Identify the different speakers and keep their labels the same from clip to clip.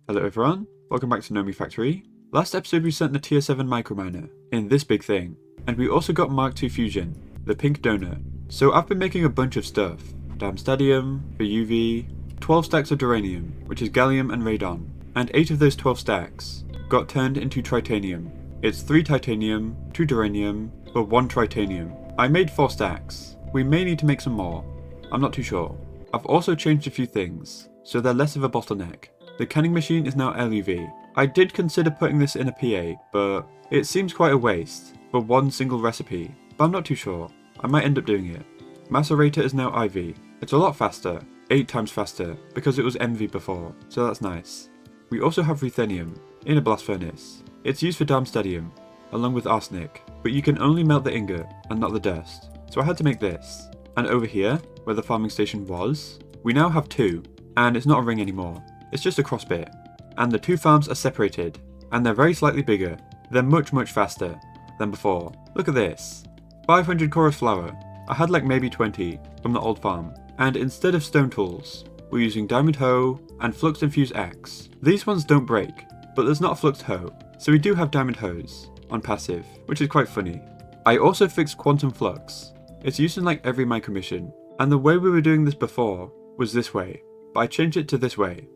Speaker 1: Hello everyone, welcome back to Nomifactory. Last episode we sent the tier 7 microminer in this big thing, and we also got Mark II fusion, the pink donut. So I've been making a bunch of stuff. Stadium for UV, 12 stacks of duranium, which is gallium and radon, and 8 of those 12 stacks got turned into tritanium. It's 3 titanium, 2 duranium, but 1 tritanium. I made 4 stacks. We may need to make some more. I'm not too sure. I've also changed a few things, so they're less of a bottleneck. The canning machine is now LUV. I did consider putting this in a PA, but it seems quite a waste for one single recipe, but I'm not too sure. I might end up doing it. Macerator is now IV. It's a lot faster, 8 times faster, because it was MV before, so that's nice. We also have ruthenium in a blast furnace. It's used for Darmstadium, along with arsenic, but you can only melt the ingot and not the dust, so I had to make this. And over here, where the farming station was, we now have 2, and it's not a ring anymore. It's just a cross bit. And the 2 farms are separated, and they're very slightly bigger. They're much faster than before. Look at this. 500 chorus flour. I had like maybe 20 from the old farm. And instead of stone tools, we're using diamond hoe and flux infused axe. These ones don't break, but there's not a flux hoe, so we do have diamond hoes on passive, which is quite funny. I also fixed quantum flux. It's used in like every micro mission, and the way we were doing this before was this way, but I changed it to this way,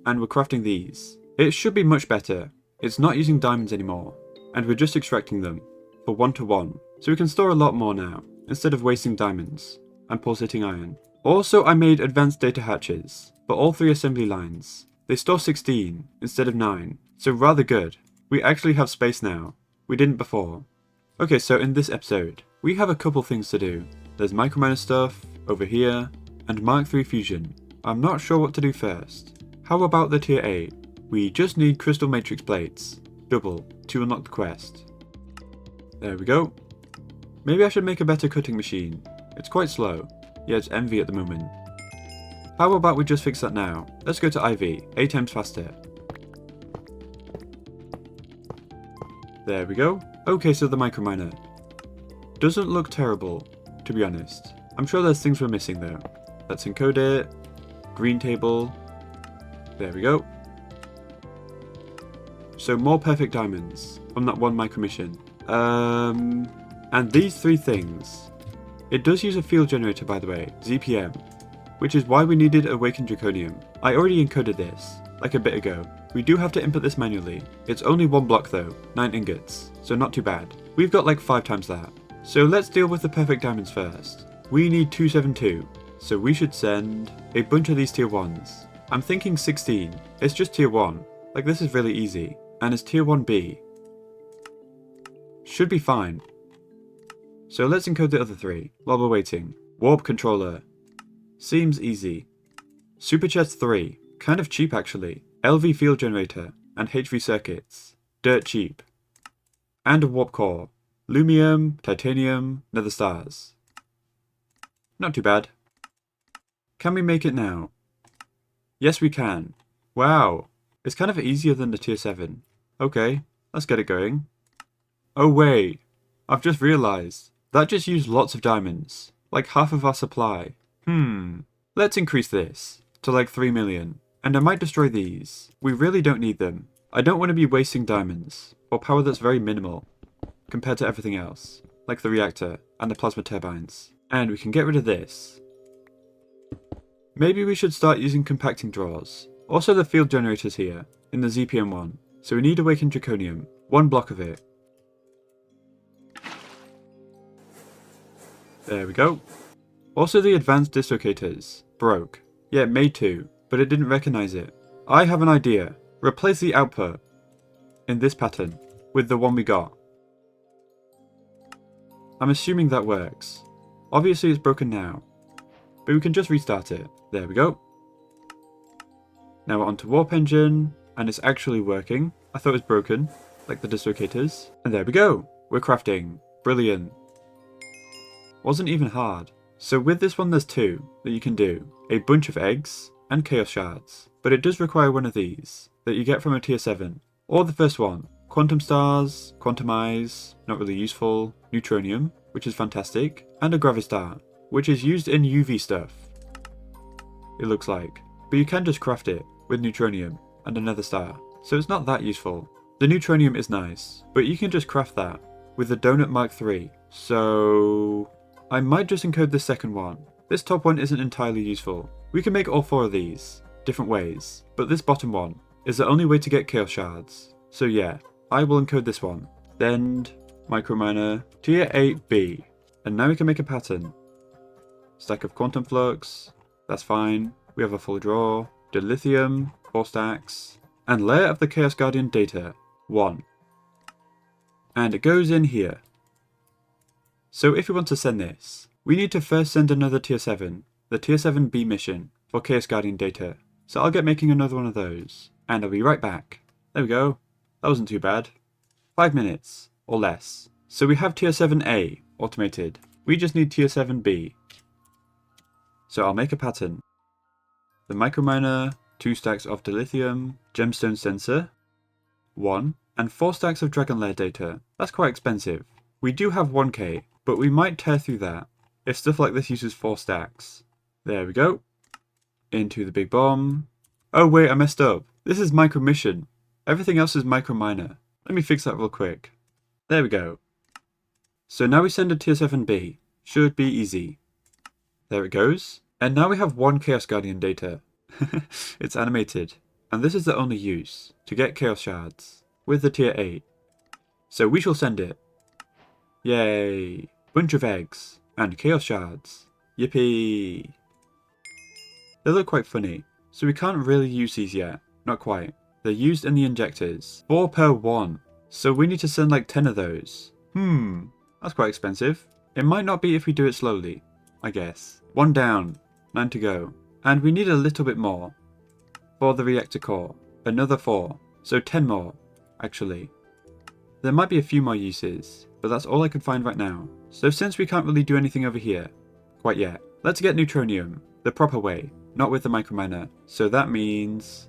Speaker 1: and we're crafting these. It should be much better. It's not using diamonds anymore, and we're just extracting them for 1-to-1, so we can store a lot more now, instead of wasting diamonds and pulsating iron. Also, I made advanced data hatches for all 3 assembly lines. They store 16 instead of 9, so rather good. We actually have space now. We didn't before. Okay, so in this episode, we have a couple things to do. There's microminer stuff over here, and Mark III fusion. I'm not sure what to do first. How about the tier 8? We just need crystal matrix plates, double, to unlock the quest. There we go. Maybe I should make a better cutting machine. It's quite slow. Yeah, it's MV at the moment. How about we just fix that now? Let's go to IV, 8 times faster. There we go. Okay, so the microminer doesn't look terrible, to be honest. I'm sure there's things we're missing though. Let's encode it. Green table. There we go. So more perfect diamonds from that one micro mission. And these 3 things. It does use a field generator, by the way, ZPM, which is why we needed Awakened Draconium. I already encoded this, like a bit ago. We do have to input this manually. It's only 1 block though, 9 ingots, so not too bad. We've got like 5 times that. So let's deal with the perfect diamonds first. We need 272, so we should send a bunch of these tier 1s. I'm thinking 16, it's just tier 1, like this is really easy, and it's tier 1B. Should be fine. So let's encode the other 3 while we're waiting. Warp controller. Seems easy. Super chest 3. Kind of cheap actually. LV field generator and HV circuits. Dirt cheap. And a warp core. Lumium, titanium, nether stars. Not too bad. Can we make it now? Yes we can. Wow. It's kind of easier than the tier 7. Okay, let's get it going. Oh wait. I've just realised. That just used lots of diamonds, like half of our supply. Let's increase this to like 3 million, and I might destroy these. We really don't need them. I don't want to be wasting diamonds, or power that's very minimal, compared to everything else, like the reactor and the plasma turbines. And we can get rid of this. Maybe we should start using compacting drawers. Also the field generators here, in the ZPM one, so we need Awakened Draconium, 1 block of it. There we go. Also the advanced dislocators. Broke. Yeah, it made 2, but it didn't recognize it. I have an idea. Replace the output in this pattern with the one we got. I'm assuming that works. Obviously it's broken now, but we can just restart it. There we go. Now we're onto Warp Engine, and it's actually working. I thought it was broken, like the dislocators. And there we go. We're crafting. Brilliant. Wasn't even hard. So with this one there's 2 that you can do. A bunch of eggs and chaos shards. But it does require one of these that you get from a tier 7. Or the first one. Quantum stars, quantum eyes, not really useful. Neutronium, which is fantastic. And a gravistar, which is used in UV stuff. It looks like. But you can just craft it with neutronium. and another star, so it's not that useful. The neutronium is nice, but you can just craft that with the donut Mark III, so I might just encode the second one. This top one isn't entirely useful. We can make all 4 of these, different ways, but this bottom one is the only way to get chaos shards. So yeah, I will encode this one. Then microminer tier 8B, and now we can make a pattern. Stack of quantum flux, that's fine. We have a full drawer, dilithium, 4 stacks, and layer of the Chaos Guardian data, 1. And it goes in here. So if we want to send this, we need to first send another tier 7, the tier 7B mission for Chaos Guardian data. So I'll get making another one of those, and I'll be right back. There we go. That wasn't too bad. 5 minutes, or less. So we have tier 7A automated. We just need tier 7B. So I'll make a pattern. The microminer, 2 stacks of dilithium, gemstone sensor, 1, and 4 stacks of dragon lair data. That's quite expensive. We do have 1k, but we might tear through that if stuff like this uses 4 stacks. There we go. Into the big bomb. Oh wait, I messed up. This is micro mission. Everything else is microminer. Let me fix that real quick. There we go. So now we send a tier 7B. Should be easy. There it goes. And now we have 1 Chaos Guardian data. It's animated. And this is the only use, to get Chaos Shards, with the tier 8. So we shall send it. Yay! Bunch of eggs, and Chaos Shards. Yippee! They look quite funny, so we can't really use these yet. Not quite. They're used in the injectors. 4 per 1. So we need to send like 10 of those. That's quite expensive. It might not be if we do it slowly, I guess. 1 down, 9 to go. And we need a little bit more for the reactor core. Another 4, so 10 more, actually. There might be a few more uses, but that's all I can find right now. So since we can't really do anything over here quite yet, let's get neutronium the proper way, not with the microminer. So that means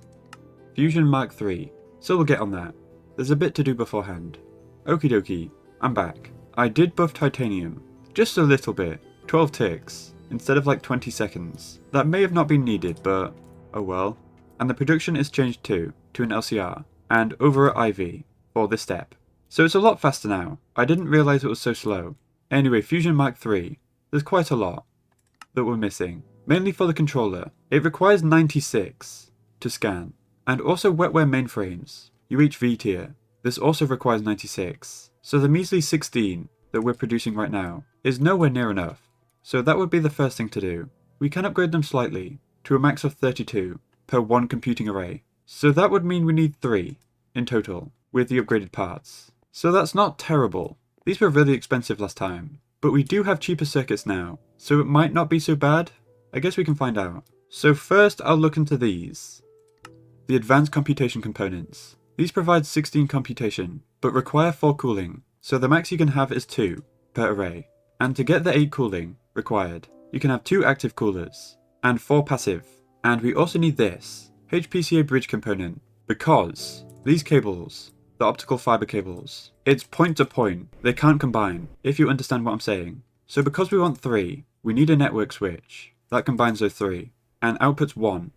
Speaker 1: fusion Mark III. So we'll get on that. There's a bit to do beforehand. Okie dokie, I'm back. I did buff titanium, just a little bit, 12 ticks, instead of like 20 seconds. That may have not been needed, but oh well. And the production is changed too, to an LCR, and over at IV, for this step. So it's a lot faster now. I didn't realise it was so slow. Anyway, Fusion Mark III, there's quite a lot that we're missing. Mainly for the controller. It requires 96 to scan. And also wetware mainframes, UHV tier. This also requires 96. So the measly 16 that we're producing right now is nowhere near enough. So that would be the first thing to do. We can upgrade them slightly to a max of 32 per 1 computing array. So that would mean we need 3 in total with the upgraded parts. So that's not terrible. These were really expensive last time, but we do have cheaper circuits now, so it might not be so bad. I guess we can find out. So first I'll look into these. The advanced computation components. These provide 16 computation, but require 4 cooling, so the max you can have is 2 per array. And to get the 8 cooling required, you can have 2 active coolers, and 4 passive. And we also need this, HPCA bridge component, because these cables, the optical fiber cables, it's point to point, they can't combine, if you understand what I'm saying. So because we want 3, we need a network switch that combines those 3, and outputs 1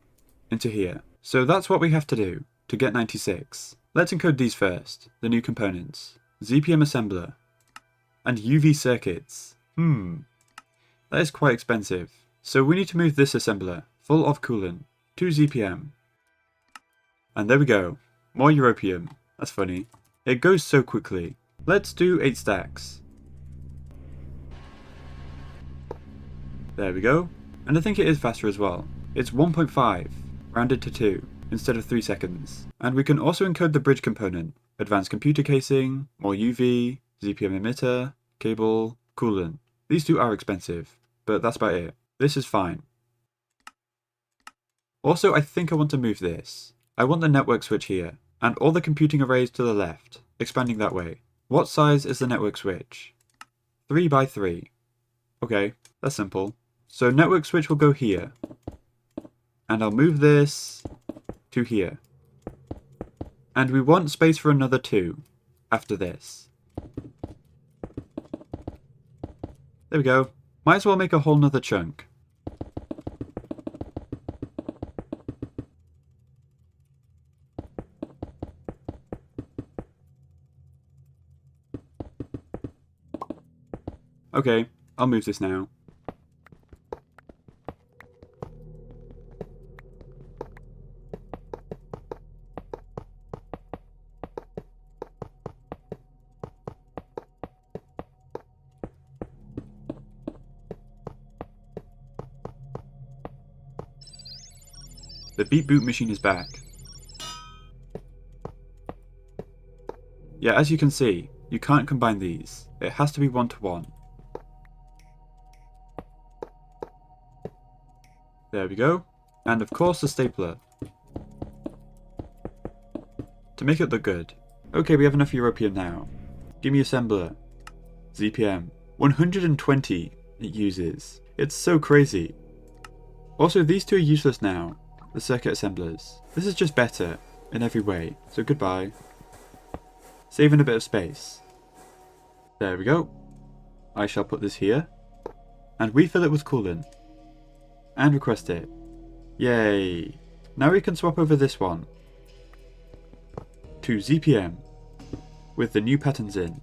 Speaker 1: into here. So that's what we have to do to get 96. Let's encode these first, the new components. ZPM assembler, and UV circuits. That is quite expensive. So we need to move this assembler, full of coolant, to ZPM. And there we go. More europium. That's funny. It goes so quickly. Let's do 8 stacks. There we go. And I think it is faster as well. It's 1.5, rounded to 2, instead of 3 seconds. And we can also encode the bridge component. Advanced computer casing, more UV, ZPM emitter, cable, coolant. These 2 are expensive, but that's about it. This is fine. Also, I think I want to move this. I want the network switch here, and all the computing arrays to the left, expanding that way. What size is the network switch? 3 by 3. Okay, that's simple. So network switch will go here, and I'll move this to here. And we want space for another 2 after this. There we go. Might as well make a whole nother chunk. Okay, I'll move this now. The Beat Boot machine is back. Yeah, as you can see, you can't combine these. It has to be 1-to-1. There we go. And of course the stapler. To make it look good. Okay, we have enough europium now. Give me assembler. ZPM. 120 it uses. It's so crazy. Also, these two are useless now. The circuit assemblers. This is just better in every way. So goodbye. Saving a bit of space. There we go. I shall put this here. And refill it with coolant. And request it. Yay. Now we can swap over this one to ZPM with the new patterns in.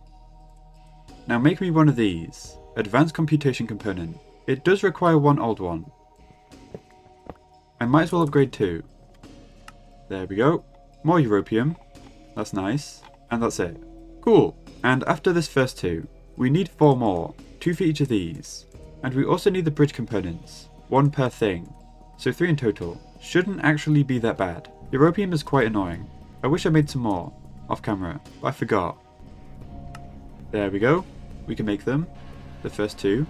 Speaker 1: Now make me one of these. Advanced computation component. It does require one old one. I might as well upgrade two. There we go. More europium. That's nice. And that's it. Cool. And after this first two, we need 4 more. 2 for each of these. And we also need the bridge components. 1 per thing. So 3 in total. Shouldn't actually be that bad. Europium is quite annoying. I wish I made some more. Off camera. But I forgot. There we go. We can make them. The first 2.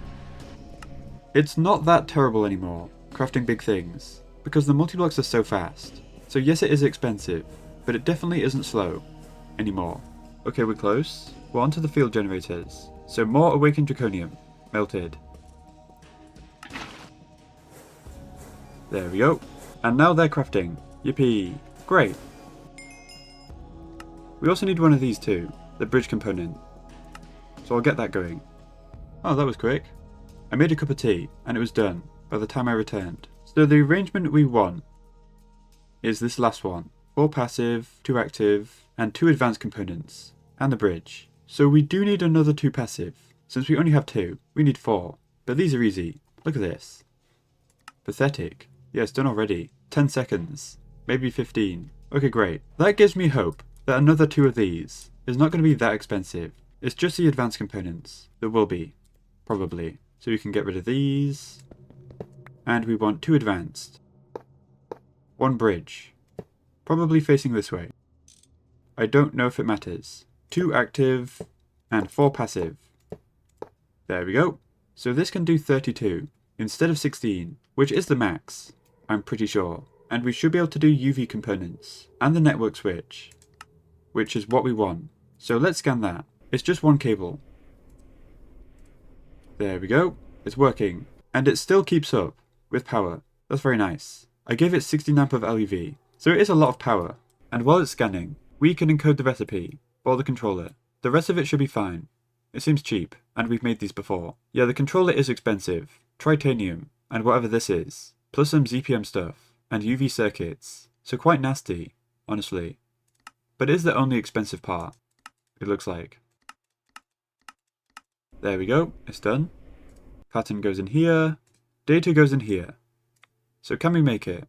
Speaker 1: It's not that terrible anymore. Crafting big things. Because the multi-blocks are so fast. So yes, it is expensive. But it definitely isn't slow. Anymore. Okay, we're close. We're onto the field generators. So more awakened draconium. Melted. There we go. And now they're crafting. Yippee. Great. We also need one of these too. The bridge component. So I'll get that going. Oh, that was quick. I made a cup of tea, and it was done by the time I returned. So the arrangement we want is this last one. 4 passive, 2 active, and 2 advanced components. And the bridge. So we do need another 2 passive. Since we only have 2, we need 4. But these are easy. Look at this. Pathetic. Yeah, it's done already. 10 seconds. Maybe 15. Okay, great. That gives me hope that another 2 of these is not going to be that expensive. It's just the advanced components. There will be. Probably. So we can get rid of these. And we want 2 advanced. 1 bridge. Probably facing this way. I don't know if it matters. 2 active and 4 passive. There we go. So this can do 32 instead of 16, which is the max, I'm pretty sure. And we should be able to do UV components and the network switch, which is what we want. So let's scan that. It's just 1 cable. There we go. It's working. And it still keeps up with power. That's very nice. I gave it 16 amp of LEV, so it is a lot of power. And while it's scanning, we can encode the recipe for the controller. The rest of it should be fine. It seems cheap, and we've made these before. Yeah, the controller is expensive. Tritanium, and whatever this is, plus some ZPM stuff, and UV circuits. So quite nasty, honestly. But it is the only expensive part, it looks like. There we go, it's done. Pattern goes in here, data goes in here. So can we make it?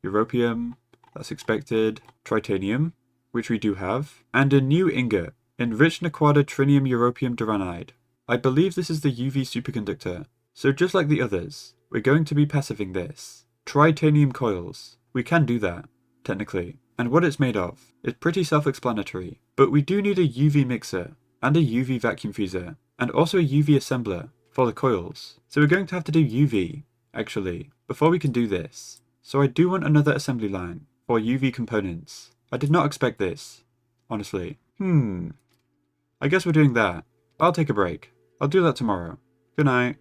Speaker 1: Europium, that's expected. Tritanium, which we do have. And a new ingot, enriched Naquada trinium europium duranide. I believe this is the UV superconductor. So just like the others, we're going to be passiving this. Tritanium coils. We can do that, technically. And what it's made of is pretty self-explanatory. But we do need a UV mixer, and a UV vacuum freezer, and also a UV assembler for the coils. So we're going to have to do UV, actually, before we can do this. So I do want another assembly line for UV components. I did not expect this, honestly. I guess we're doing that. I'll take a break. I'll do that tomorrow. Good night.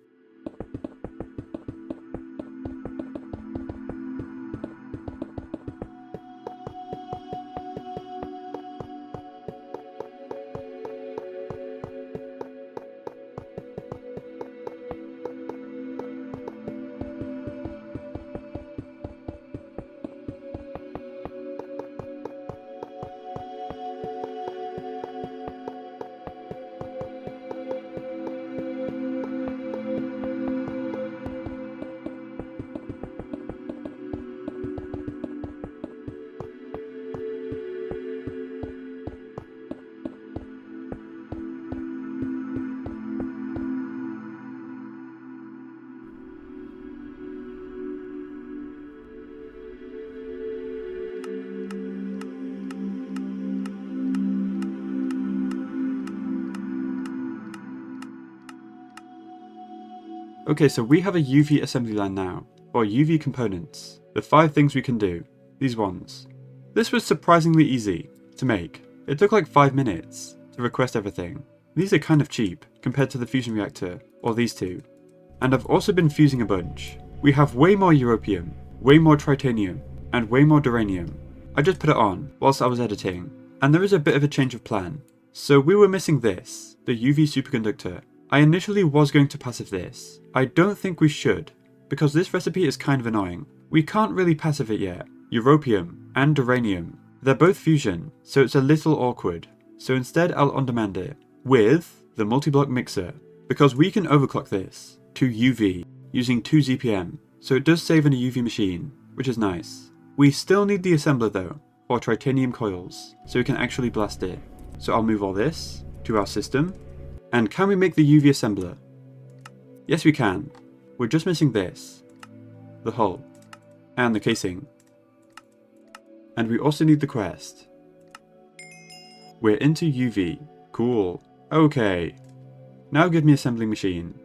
Speaker 1: Okay, so we have a UV assembly line now, for UV components. The 5 things we can do. These ones. This was surprisingly easy to make. It took like 5 minutes to request everything. These are kind of cheap compared to the fusion reactor, or these two. And I've also been fusing a bunch. We have way more europium, way more tritanium, and way more duranium. I just put it on whilst I was editing, and there is a bit of a change of plan. So we were missing this, the UV superconductor. I initially was going to passive this. I don't think we should, because this recipe is kind of annoying. We can't really passive it yet. Europium and duranium. They're both fusion, so it's a little awkward. So instead I'll on-demand it with the multi-block mixer, because we can overclock this to UV using 2 ZPM, so it does save in a UV machine, which is nice. We still need the assembler though, for titanium coils, so we can actually blast it. So I'll move all this to our system. And can we make the UV assembler? Yes we can. We're just missing this. The hull. And the casing. And we also need the quest. We're into UV. Cool. Okay. Now give me assembling machine.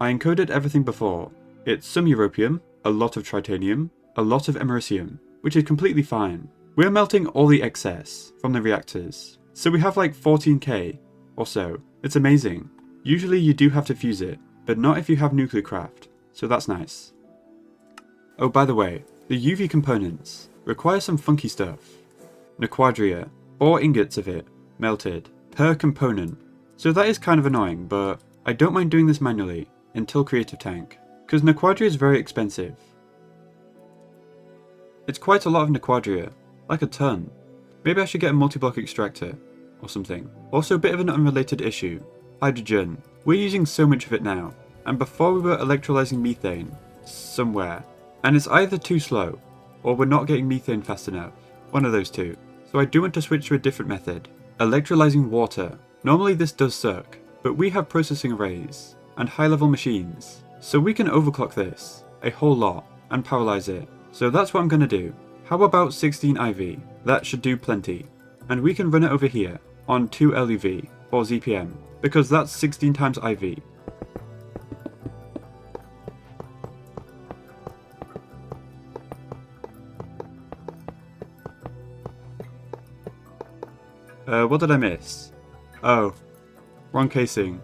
Speaker 1: I encoded everything before. It's some europium, a lot of tritanium, a lot of americium, which is completely fine. We're melting all the excess from the reactors. So we have like 14k or so. It's amazing. Usually you do have to fuse it, but not if you have nuclear craft, so that's nice. Oh, by the way, the UV components require some funky stuff. Nequadria, 4 ingots of it, melted, per component. So that is kind of annoying, but I don't mind doing this manually until Creative Tank, because Nequadria is very expensive. It's quite a lot of Nequadria, like a ton. Maybe I should get a multi-block extractor or something. Also a bit of an unrelated issue. Hydrogen. We're using so much of it now, and before we were electrolyzing methane somewhere, and it's either too slow or we're not getting methane fast enough. One of those two. So I do want to switch to a different method. Electrolyzing water. Normally this does suck, but we have processing arrays and high-level machines, so we can overclock this a whole lot and paralyze it. So that's what I'm going to do. How about 16 IV? That should do plenty. And we can run it over here on 2 LUV or ZPM, because that's 16 times IV. What did I miss? Oh, wrong casing.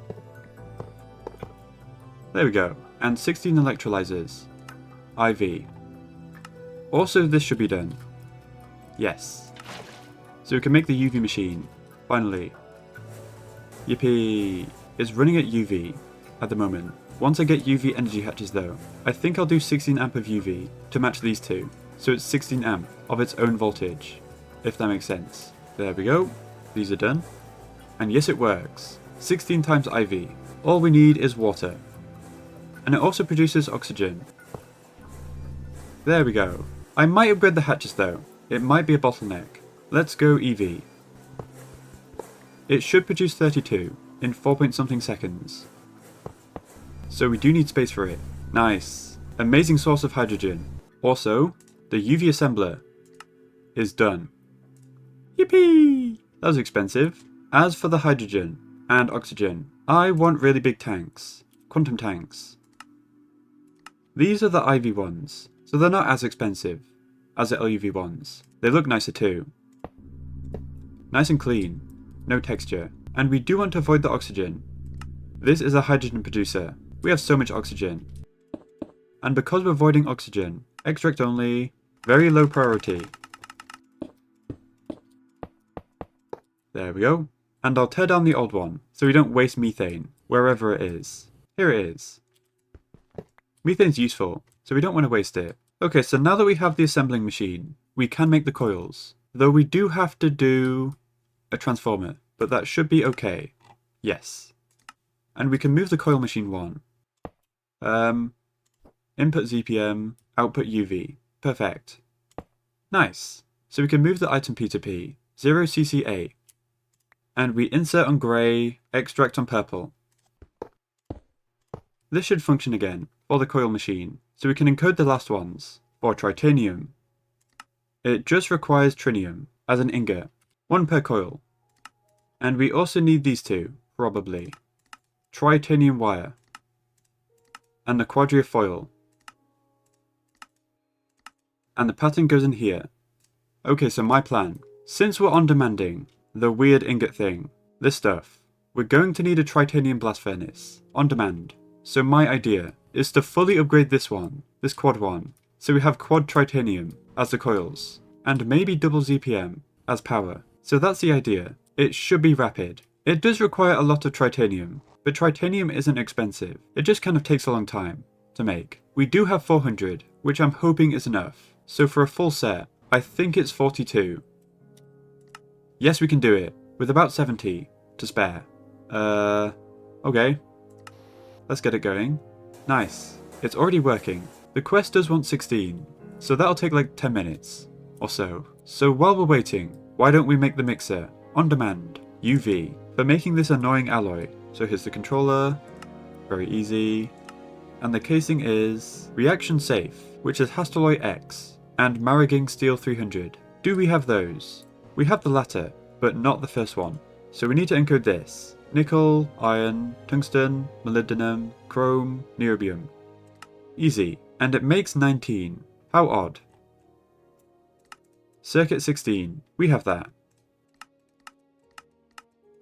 Speaker 1: There we go. And 16 electrolyzers. IV. Also, this should be done. Yes. So we can make the UV machine. Finally. Yippee. It's running at UV at the moment. Once I get UV energy hatches though, I think I'll do 16 amp of UV to match these two. So it's 16 amp of its own voltage, if that makes sense. There we go. These are done. And yes, it works. 16 times IV. All we need is water. And it also produces oxygen. There we go. I might upgrade the hatches though. It might be a bottleneck. Let's go EV. It should produce 32 in 4-point-something seconds. So we do need space for it. Nice. Amazing source of hydrogen. Also, the UV assembler is done. Yippee! That was expensive. As for the hydrogen and oxygen, I want really big tanks. Quantum tanks. These are the IV ones, so they're not as expensive as the LUV ones. They look nicer too. Nice and clean. No texture. And we do want to avoid the oxygen. This is a hydrogen producer. We have so much oxygen. And because we're avoiding oxygen, extract only, very low priority. There we go. And I'll tear down the old one, so we don't waste methane, wherever it is. Here it is. Methane's useful, so we don't want to waste it. Okay, so now that we have the assembling machine, we can make the coils. Though we do have to do a transformer, but that should be okay. Yes. And we can move the coil machine 1. Input ZPM, output UV. Perfect. Nice. So we can move the item P to P. 0cca. And we insert on grey, extract on purple. This should function again for the coil machine, so we can encode the last ones for tritanium. It just requires trinium as an ingot, 1 per coil. And we also need these two, probably. Tritanium wire. and the quadrifoil. And the pattern goes in here. Okay, so my plan. Since we're on demanding, the weird ingot thing, this stuff, we're going to need a titanium blast furnace, on demand. So my idea is to fully upgrade this one, this quad one, so we have quad titanium as the coils, and maybe double ZPM as power. So that's the idea. It should be rapid. It does require a lot of titanium, but titanium isn't expensive. It just kind of takes a long time to make. We do have 400, which I'm hoping is enough. So for a full set, I think it's 42. Yes, we can do it, with about 70 to spare. Okay. Let's get it going. Nice. It's already working. The quest does want 16, so that'll take like 10 minutes or so. So while we're waiting, why don't we make the mixer, on demand, UV, for making this annoying alloy. So here's the controller, very easy. And the casing is reaction safe, which is Hastelloy X, and Maraging Steel 300. Do we have those? We have the latter, but not the first one. So we need to encode this. Nickel, iron, tungsten, molybdenum, chrome, niobium. Easy. And it makes 19. How odd. Circuit 16. We have that.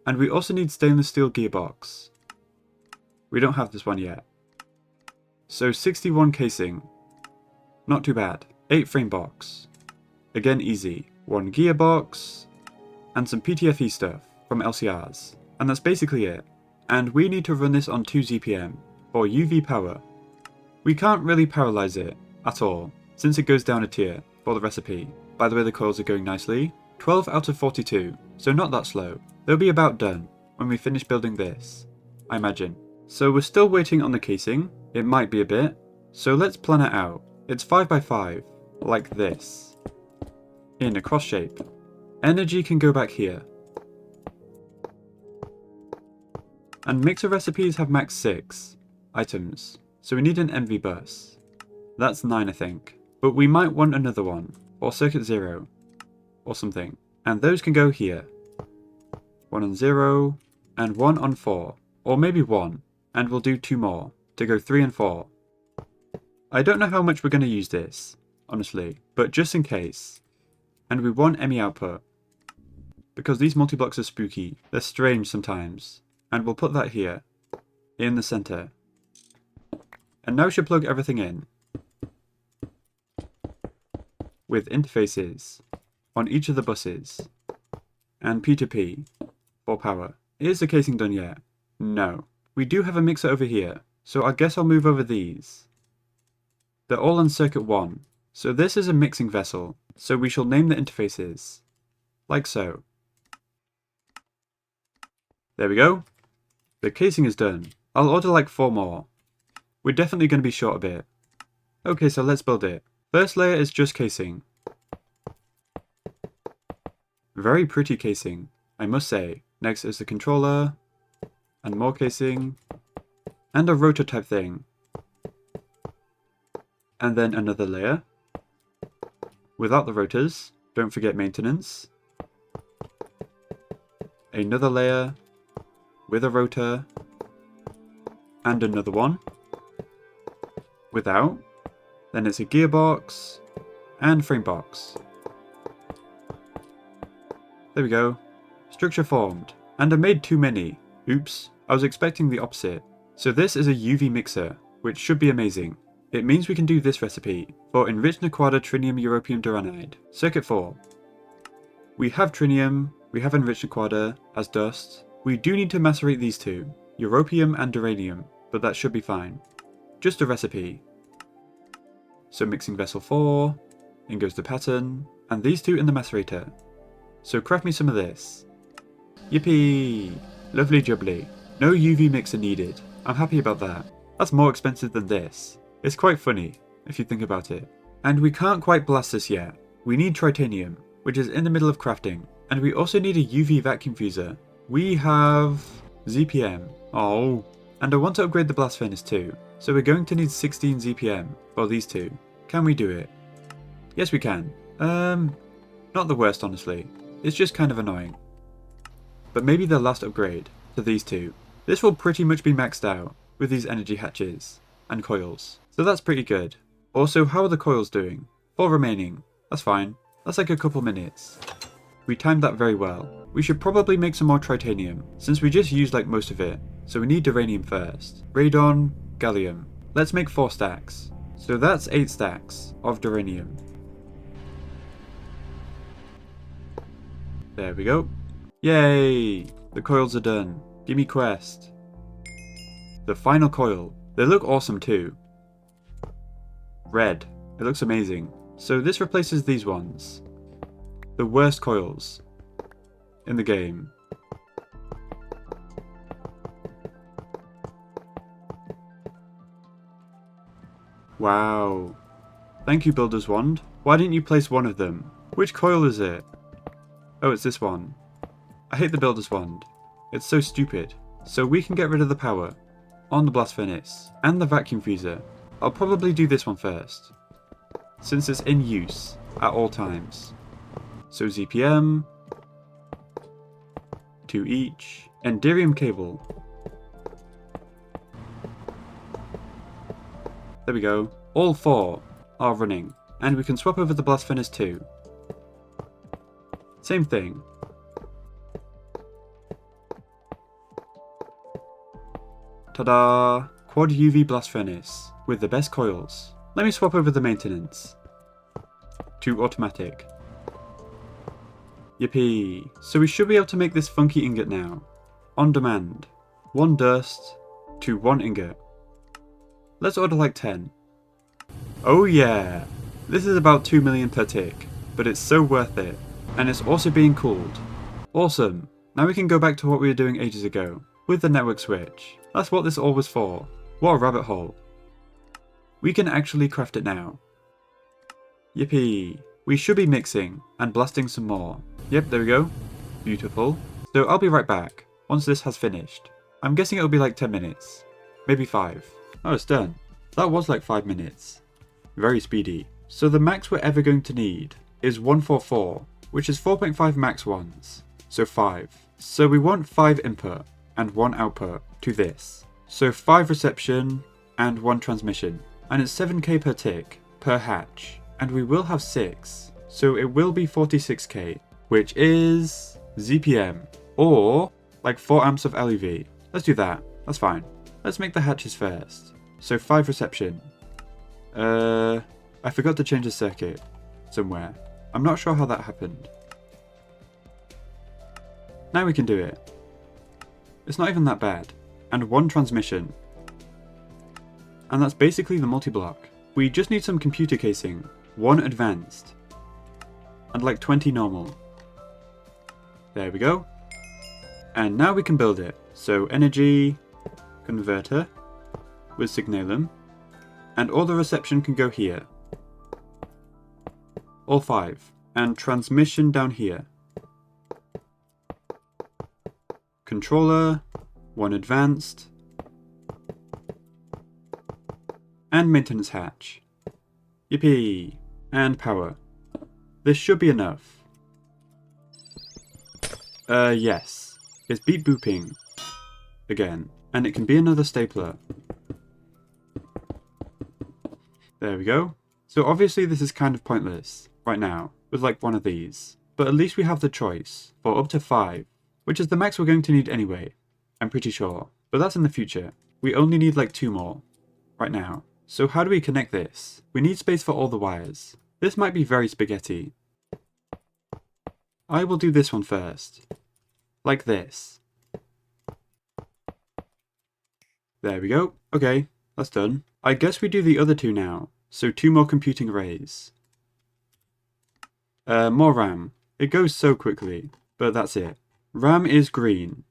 Speaker 1: And we also need stainless steel gearbox. We don't have this one yet. So 61 casing. Not too bad. 8 frame box. Again easy. 1 gearbox. And some PTFE stuff from LCRs. And that's basically it. And we need to run this on 2 ZPM, or UV power. We can't really paralyze it at all, since it goes down a tier for the recipe. By the way, the coils are going nicely. 12 out of 42, so not that slow. They'll be about done when we finish building this, I imagine. So we're still waiting on the casing. It might be a bit. So let's plan it out. It's 5x5, like this, in a cross shape. Energy can go back here. And mixer recipes have max 6 items, so we need an MV bus. That's 9 I think, but we might want another one, or circuit 0, or something. And those can go here. 1 on 0, and 1 on 4, or maybe 1, and we'll do 2 more, to go 3 and 4. I don't know how much we're going to use this, honestly, but just in case. And we want ME output, because these multi-blocks are spooky, they're strange sometimes. And we'll put that here, in the center. And now we should plug everything in, with interfaces on each of the buses, and P2P for power. Is the casing done yet? No. We do have a mixer over here, so I guess I'll move over these. They're all on circuit 1, so this is a mixing vessel, so we shall name the interfaces, like so. There we go. The casing is done. I'll order like 4 more. We're definitely going to be short a bit. Okay, so let's build it. First layer is just casing. Very pretty casing, I must say. Next is the controller, and more casing, and a rotor type thing. And then another layer. Without the rotors, don't forget maintenance. Another layer. With a rotor, and another one, without, then it's a gearbox, and frame box. There we go, structure formed, and I made too many, oops, I was expecting the opposite. So this is a UV mixer, which should be amazing. It means we can do this recipe, for enriched Naquadah trinium europium duranide, circuit 4. We have trinium, we have enriched Naquadah as dust. We do need to macerate these two, europium and duranium, but that should be fine. Just a recipe. So mixing vessel 4, in goes the pattern, and these two in the macerator. So craft me some of this. Yippee! Lovely jubbly. No UV mixer needed. I'm happy about that. That's more expensive than this. It's quite funny, if you think about it. And we can't quite blast this yet. We need titanium, which is in the middle of crafting. And we also need a UV vacuum fuser. We have ZPM. Oh. And I want to upgrade the blast furnace too. So we're going to need 16 ZPM for these two. Can we do it? Yes we can. Not the worst honestly. It's just kind of annoying. But maybe the last upgrade to these two. This will pretty much be maxed out with these energy hatches. and coils. So that's pretty good. Also, how are the coils doing? 4 remaining. That's fine. That's like a couple minutes. We timed that very well. We should probably make some more titanium, since we just used like most of it. So we need duranium first. Radon, gallium. Let's make 4 stacks. So that's 8 stacks of duranium. There we go. Yay! The coils are done. Gimme quest. The final coil. They look awesome too. Red. It looks amazing. So this replaces these ones. The worst coils in the game. Wow. Thank you, Builder's Wand. Why didn't you place one of them? Which coil is it? Oh, it's this one. I hate the Builder's Wand. It's so stupid. So we can get rid of the power on the blast furnace and the vacuum freezer. I'll probably do this one first, since it's in use at all times. So ZPM, 2 each, Enderium cable. There we go. All 4 are running, and we can swap over the blast furnace too. Same thing. Ta-da! Quad UV blast furnace with the best coils. Let me swap over the maintenance to automatic. Yippee! So we should be able to make this funky ingot now. On demand. 1 dust to 1 ingot. Let's order like 10. Oh yeah! This is about 2 million per tick, but it's so worth it. And it's also being cooled. Awesome! Now we can go back to what we were doing ages ago, with the network switch. That's what this all was for. What a rabbit hole. We can actually craft it now. Yippee! We should be mixing and blasting some more. Yep, there we go. Beautiful. So I'll be right back, once this has finished. I'm guessing it'll be like 10 minutes. Maybe 5. Oh, it's done. That was like 5 minutes. Very speedy. So the max we're ever going to need is 144, which is 4.5 max ones. So 5. So we want 5 input and 1 output to this. So 5 reception and 1 transmission. And it's 7k per tick, per hatch. And we will have 6. So it will be 46k, which is ZPM, or like 4 amps of LEV. Let's do that. That's fine. Let's make the hatches first. So 5 reception. I forgot to change the circuit somewhere. I'm not sure how that happened. Now we can do it. It's not even that bad. And 1 transmission. And that's basically the multi-block. We just need some computer casing. 1 advanced. And like 20 normal. There we go. And now we can build it. So energy converter with signalum. And all the reception can go here. All 5. And transmission down here. Controller, 1 advanced. And maintenance hatch. Yippee! And power. This should be enough. Yes. It's beep booping. Again. And it can be another stapler. There we go. So obviously this is kind of pointless right now, with like one of these. But at least we have the choice for up to 5, which is the max we're going to need anyway. I'm pretty sure. But that's in the future. We only need like 2 more right now. So how do we connect this? We need space for all the wires. This might be very spaghetti. I will do this one first. Like this. There we go. Okay, that's done. I guess we do the other 2 now. So 2 more computing arrays. More RAM. It goes so quickly, but that's it. RAM is green.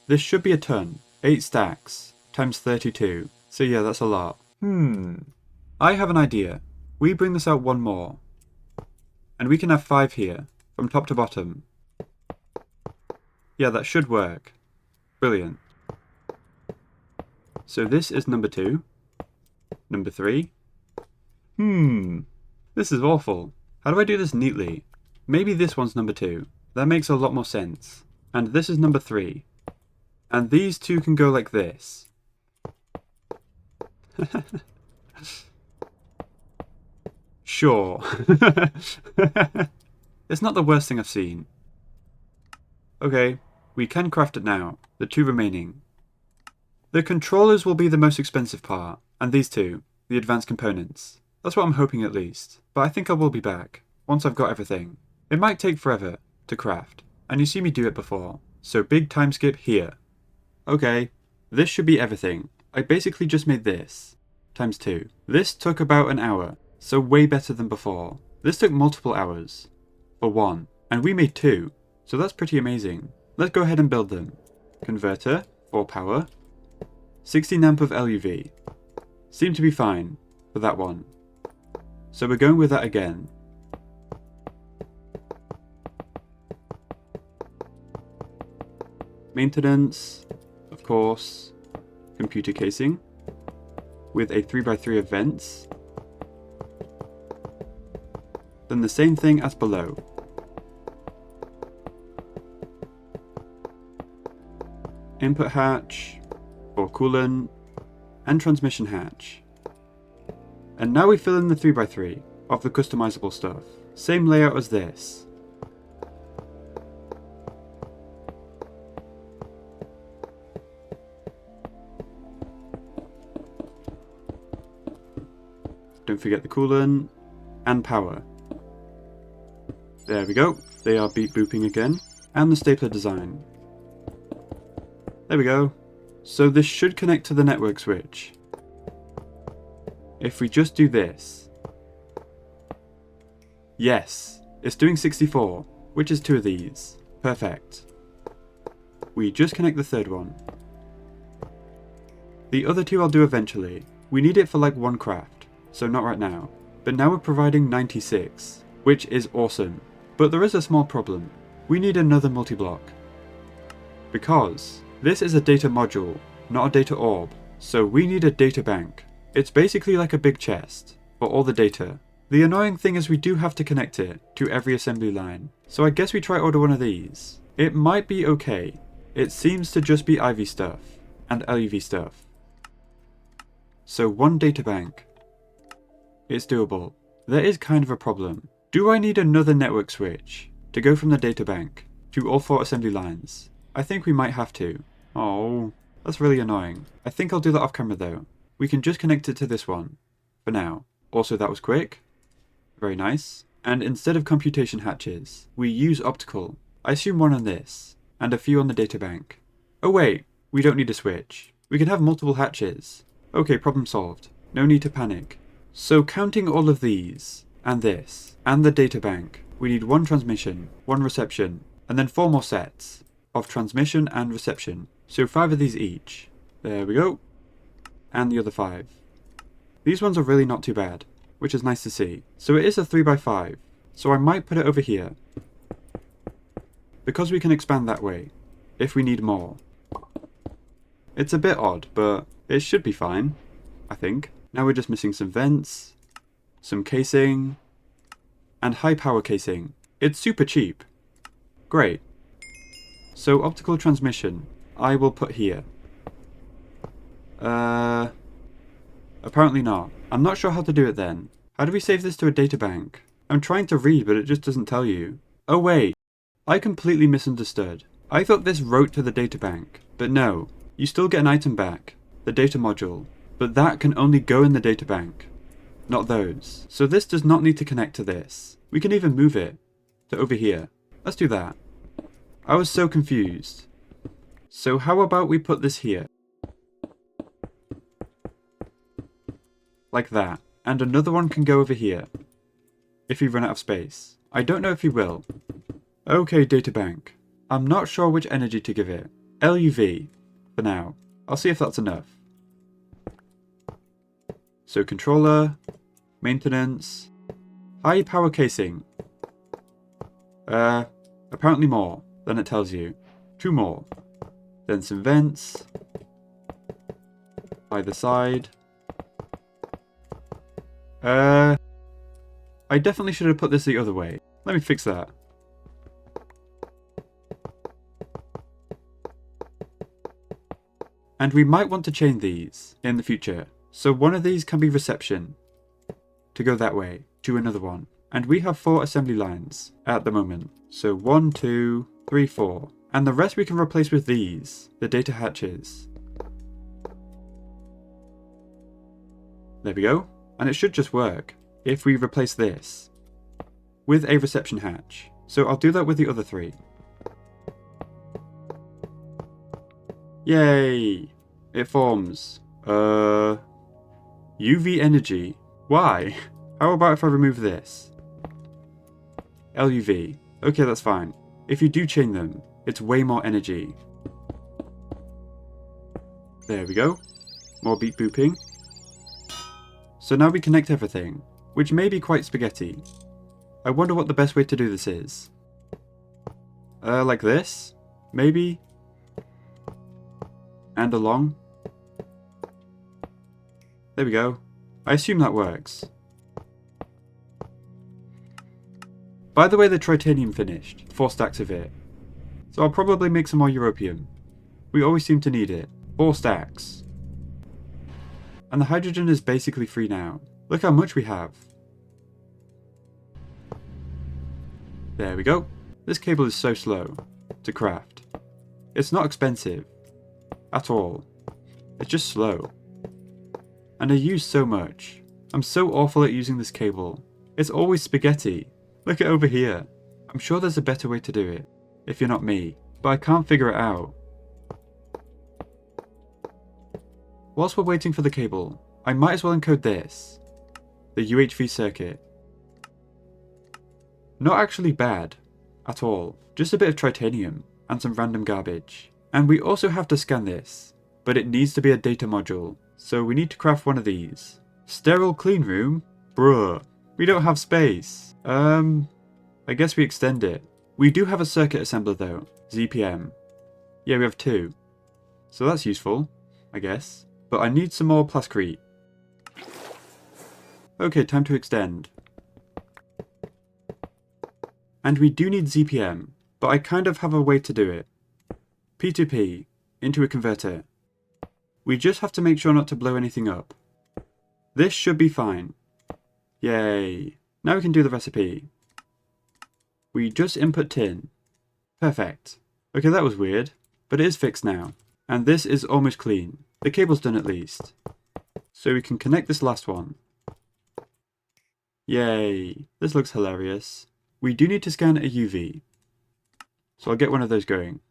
Speaker 1: This should be a ton. 8 stacks times 32. So yeah, that's a lot. I have an idea. We bring this out 1 more. And we can have 5 here, from top to bottom. Yeah, that should work. Brilliant. So this is number 2. Number 3. This is awful. How do I do this neatly? Maybe this one's number 2. That makes a lot more sense. And this is number 3. And these 2 can go like this. Sure. It's not the worst thing I've seen. Okay, we can craft it now. The two remaining. The controllers will be the most expensive part, and these two, the advanced components. That's what I'm hoping at least, but I think I will be back, once I've got everything. It might take forever to craft, and you see me do it before, so big time skip here. Okay, this should be everything. I basically just made this, times 2. This took about an hour, so way better than before. This took multiple hours, for 1, and we made 2, so that's pretty amazing. Let's go ahead and build them. Converter, 4 power, 16 amp of LUV. Seemed to be fine for that one. So we're going with that again. Maintenance, of course. Computer casing with a 3x3 of vents. Then the same thing as below. Input hatch for coolant and transmission hatch. And now we fill in the 3x3 of the customizable stuff. Same layout as this. Don't forget the coolant and power. There we go. They are beep booping again. And the stapler design. There we go. So this should connect to the network switch. If we just do this. Yes, it's doing 64, which is 2 of these. Perfect. We just connect the third one. The other 2 I'll do eventually. We need it for like 1 craft, so not right now. But now we're providing 96, which is awesome. But there is a small problem. We need another multi-block. Because this is a data module, not a data orb, so we need a data bank. It's basically like a big chest for all the data. The annoying thing is we do have to connect it to every assembly line, so I guess we try order one of these. It might be okay. It seems to just be IV stuff and LUV stuff. So 1 data bank. It's doable. There is kind of a problem. Do I need another network switch to go from the data bank to all 4 assembly lines? I think we might have to. Oh, that's really annoying. I think I'll do that off camera though. We can just connect it to this one, for now. Also, that was quick. Very nice. And instead of computation hatches, we use optical. I assume 1 on this, and a few on the data bank. Oh wait, we don't need a switch. We can have multiple hatches. Okay, problem solved. No need to panic. So counting all of these, and this, and the data bank, we need 1 transmission, 1 reception, and then 4 more sets of transmission and reception. So 5 of these each. There we go. And the other 5. These ones are really not too bad, which is nice to see. So it is a 3x5, so I might put it over here. Because we can expand that way, if we need more. It's a bit odd, but it should be fine, I think. Now we're just missing some vents, some casing, and high power casing. It's super cheap. Great. So optical transmission, I will put here. Apparently not. I'm not sure how to do it then. How do we save this to a data bank? I'm trying to read, but it just doesn't tell you. Oh wait, I completely misunderstood. I thought this wrote to the data bank, but no. You still get an item back, the data module, but that can only go in the data bank, not those. So this does not need to connect to this. We can even move it to over here. Let's do that. I was so confused. So how about we put this here? Like that. And another one can go over here. If we run out of space. I don't know if he will. Okay, data bank. I'm not sure which energy to give it. LUV. For now. I'll see if that's enough. So controller. Maintenance. High power casing. Apparently more than it tells you. 2 more. Then some vents. Either side. I definitely should have put this the other way. Let me fix that. And we might want to chain these in the future. So one of these can be reception, to go that way, to another one. And we have 4 assembly lines at the moment. So 1, 2, 3, 4. And the rest we can replace with these, the data hatches. There we go. And it should just work if we replace this with a reception hatch. So I'll do that with the other 3. Yay! It forms. UV energy. Why? How about if I remove this? LUV. Okay, that's fine. If you do chain them, it's way more energy. There we go. More beep booping. So now we connect everything, which may be quite spaghetti. I wonder what the best way to do this is. Like this? Maybe? And along? There we go. I assume that works. By the way, the tritanium finished. 4 stacks of it. So I'll probably make some more europium. We always seem to need it. 4 stacks. And the hydrogen is basically free now. Look how much we have. There we go. This cable is so slow to craft. It's not expensive at all. It's just slow. And I use so much. I'm so awful at using this cable. It's always spaghetti. Look at over here. I'm sure there's a better way to do it, if you're not me, but I can't figure it out. Whilst we're waiting for the cable, I might as well encode this, the UHV circuit. Not actually bad, at all, just a bit of tritanium and some random garbage. And we also have to scan this, but it needs to be a data module, so we need to craft one of these. Sterile clean room? Bruh, we don't have space. I guess we extend it. We do have a circuit assembler though, ZPM. Yeah, we have 2. So that's useful, I guess. But I need some more plascrete. Okay, time to extend. And we do need ZPM, but I kind of have a way to do it. P2P, into a converter. We just have to make sure not to blow anything up. This should be fine. Yay. Now we can do the recipe. We just input tin. Perfect. Okay, that was weird, but it is fixed now. And this is almost clean. The cable's done at least. So we can connect this last one. Yay. This looks hilarious. We do need to scan a UV. So I'll get one of those going.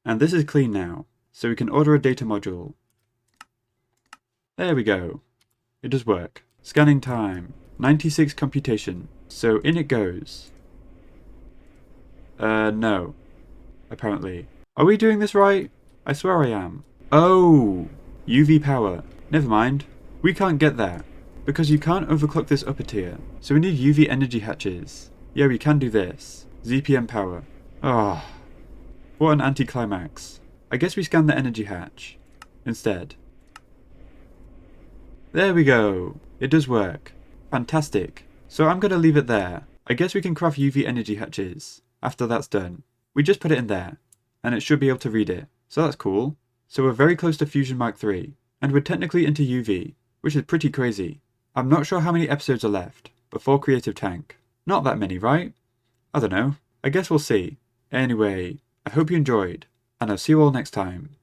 Speaker 1: And this is clean now, so we can order a data module. There we go. It does work. Scanning time. 96 computation. So in it goes. No. Apparently. Are we doing this right? I swear I am. Oh! UV power. Never mind. We can't get that. Because you can't overclock this upper tier. So we need UV energy hatches. Yeah, we can do this. ZPM power. Ah. Oh, what an anticlimax. I guess we scan the energy hatch instead. There we go. It does work. Fantastic. So I'm going to leave it there. I guess we can craft UV energy hatches after that's done. We just put it in there, and it should be able to read it. So that's cool. So we're very close to Fusion Mark III, and we're technically into UV, which is pretty crazy. I'm not sure how many episodes are left before Creative Tank. Not that many, right? I don't know. I guess we'll see. Anyway, I hope you enjoyed, and I'll see you all next time.